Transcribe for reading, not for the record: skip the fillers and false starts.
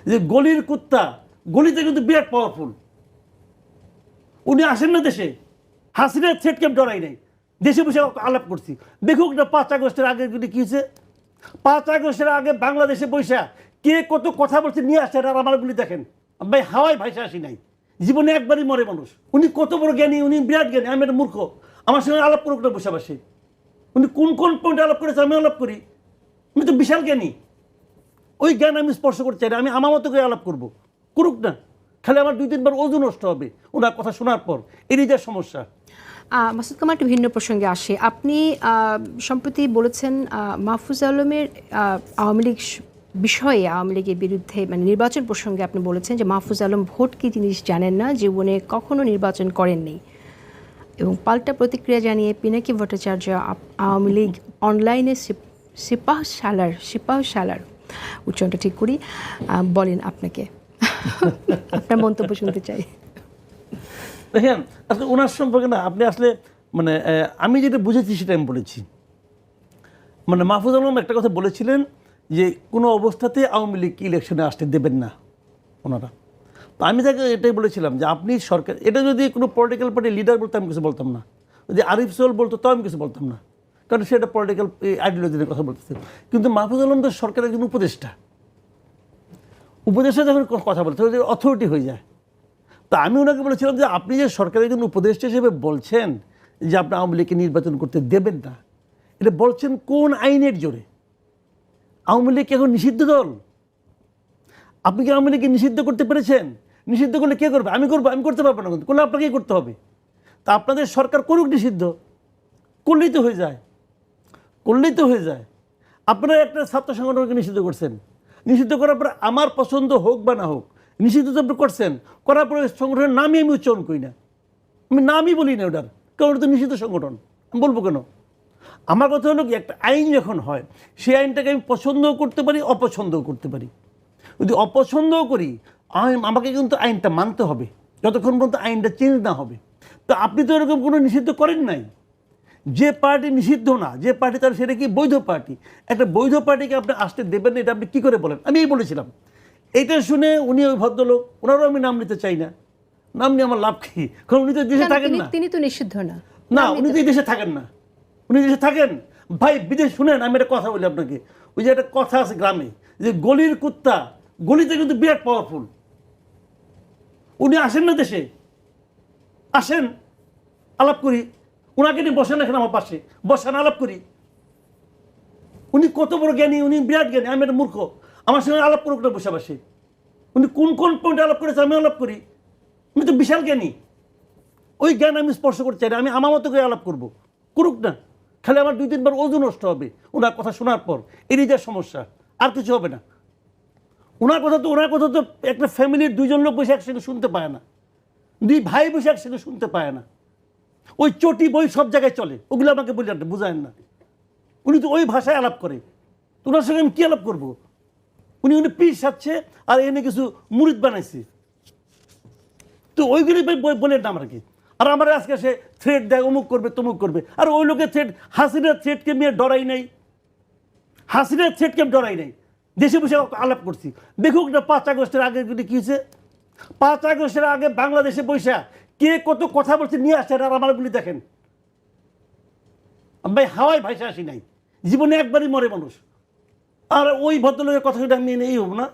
যে গলির কুত্তা গলিতে কিন্তু বিরাট পাওয়ারফুল। উনি আসেন না দেশে, হাসিনার থ্রেটকে ডরাই নাই, দেশে বসে আলাপ করছি। দেখুক না 5 আগস্টের আগে কি হয়েছে। 5 আগস্টের আগে বাংলাদেশে বৈশা কে কত কথা বলছে নিয়ে আসছে, আর আমারগুলি দেখেন ভাই, হাওয়ায় ভাইসা আসি নাই, জীবনে একবারই মরে মানুষ। উনি কত বড় জ্ঞানী, উনি বিরাট জ্ঞানী, আমি একটা মূর্খ। আমার সঙ্গে আলাপ করুক না বসে বসে, উনি কোন কোন পয়েন্টে আলাপ করেছে আমি আলাপ করি। উনি তো বিশাল জ্ঞানী, ওই জ্ঞান আমি স্পর্শ করতে চাই না। আমি আমার মতো করে আলাপ করবো, করুক না। খালি আমার 2-3 বার ওজন নষ্ট হবে ওনার কথা শোনার পর, এরই যা সমস্যা। মাসুদ কামাল, একটু ভিন্ন প্রসঙ্গে আসে। আপনি সম্প্রতি বলেছেন মাহফুজ আলমের আওয়ামী লীগ বিষয়ে, আওয়ামী লীগের বিরুদ্ধে মানে নির্বাচন প্রসঙ্গে আপনি বলেছেন যে মাহফুজ আলম ভোট কি জিনিস জানেন না, জীবনে কখনো নির্বাচন করেননি। এবং পাল্টা প্রতিক্রিয়া জানিয়ে পিনাকি ভট্টাচার্য আওয়ামী লীগ অনলাইনে সিপাহসালার উচ্চারণটা ঠিক করি বলেন, আপনাকে আপনার মন্তব্য শুনতে চাই। দেখেন আসলে ওনার সম্পর্কে না, আপনি আসলে মানে আমি যেটা বুঝেছি সেটা আমি বলেছি। মানে মাহফুজ আলম একটা কথা বলেছিলেন যে কোনো অবস্থাতে আওয়ামী লীগ ইলেকশনে আসতে দেবেন না ওনারা। তো আমি তাকে এটাই বলেছিলাম যে আপনি সরকার, এটা যদি কোনো পলিটিক্যাল পার্টির লিডার বলতো আমি কিছু বলতাম না, যদি আরিফ সোহেল বলতো তাও আমি কিছু বলতাম না, কারণ সেটা পলিটিক্যাল আইডিওলজির কথা বলতেছে। কিন্তু মাহফুজ আলম তো সরকারের একজন উপদেষ্টা, উপদেষ্টা যখন কথা বলতে অথরিটি হয়ে যায়। তা আমি ওনাকে বলেছিলাম যে আপনি যে সরকারের একজন উপদেষ্টা হিসেবে বলছেন যে আপনি আওয়ামী লীগকে নির্বাচন করতে দেবেন না, এটা বলছেন কোন আইনের জোরে? আওয়ামী লীগ এখন নিষিদ্ধ দল, আপনি কি আওয়ামী লীগকে নিষিদ্ধ করতে পেরেছেন? নিষিদ্ধ করলে কে করবে? আমি করবো, আমি করতে পারবো না, কিন্তু করলে আপনাকেই করতে হবে। তা আপনাদের সরকার করুক নিষিদ্ধ, করলেই তো হয়ে যায়, করলেই তো হয়ে যায়। আপনারা একটা ছাত্র সংগঠনকে নিষিদ্ধ করছেন, নিষিদ্ধ করার পরে আমার পছন্দ হোক বা না হোক, নিষিদ্ধ তো আপনি করছেন, করার পরে সংগঠনের নামই আমি উচ্চারণ করি না, আমি নামই বলি না ওটার, কারণ ওটা তো নিষিদ্ধ সংগঠন, আমি বলবো কেন? আমার কথা হলো কি, একটা আইন যখন হয় সেই আইনটাকে আমি পছন্দও করতে পারি, অপছন্দও করতে পারি। যদি অপছন্দও করি আমাকে কিন্তু আইনটা মানতে হবে যতক্ষণ পর্যন্ত আইনটা চেঞ্জ না হবে। তো আপনি তো এরকম কোনো নিষিদ্ধ করেন নাই। যে পার্টি নিষিদ্ধ না, যে পার্টি তার সেটা কি বৈধ পার্টি, একটা বৈধ পার্টিকে আপনি আসতে দেবেন না, এটা আপনি কী করে বলেন? আমি এই বলেছিলাম। এইটা শুনে উনি ওই ভদ্রলোক, ওনারও আমি নাম নিতে চাই না, নাম নিয়ে আমার লাভ কি, কারণ উনি তো দেশে থাকেন না। তিনি তো নিষিদ্ধ না, না উনি তো এই দেশে থাকেন না, উনি দেশে থাকেন ভাই বিদেশ। শুনেন আমি একটা কথা বলি আপনাকে, ওই যে একটা কথা আছে গ্রামে যে গলির কুত্তা গলিতে কিন্তু বিরাট পাওয়ারফুল। উনি আসেন না দেশে, আসেন আলাপ করি, ওনাকে নিয়ে বসেন এখানে আমার পাশে, বসান আলাপ করি। উনি কত বড় জ্ঞানী, উনি বিরাট জ্ঞানী, আমি একটা মূর্খ। আমার সঙ্গে আলাপ করুক না বসে বসে, উনি কোন কোন পয়েন্টে আলাপ করেছে আমি আলাপ করি। উনি তো বিশাল জ্ঞানী, ওই জ্ঞান আমি স্পর্শ করতে চাই না। আমি আমার মতো করে আলাপ করবো, করুক না। খালি আমার 2-3 বার ওজন নষ্ট হবে ওনার কথা শোনার পর, এরই যা সমস্যা, আর কিছু হবে না। ওনার কথা তো একটা ফ্যামিলির 2জন লোক বসে একসঙ্গে শুনতে পায় না, 2 ভাই বসে একসঙ্গে শুনতে পায় না। ওই চটি বই সব জায়গায় চলে, ওগুলো আমাকে বলি বুঝায়েন না। উনি তো ওই ভাষায় আলাপ করে, তো ওনার সঙ্গে আমি কী আলাপ করবো? উনি পিস সাচ্ছে আর এনে কিছু মুরিদ বানাইছে, তো ওইগুলি বলেন না আমাকে। আর আমার আজকে সে থ্রেড দেয়, অমুক করবে তমুক করবে, আর ওই লোকের থ্রেড, হাসিনার থ্রেডকে নিয়ে ডরাই নাই, হাসিনার থ্রেডকে আমি ডরাই নাই, দেশে বসে আলাপ করছি। দেখুক না 5 আগস্টের আগে কি হয়েছে। 5 আগস্টের আগে বাংলাদেশে বৈশা কে কত কথা বলছে নিয়ে আসছে, আর আমারগুলি দেখেন ভাই, হাওয়ায় ভাইসা আসি নাই, জীবনে একবারই মরে মানুষ। আর ওই ভদ্রলোকের কথা আমি এই হব না।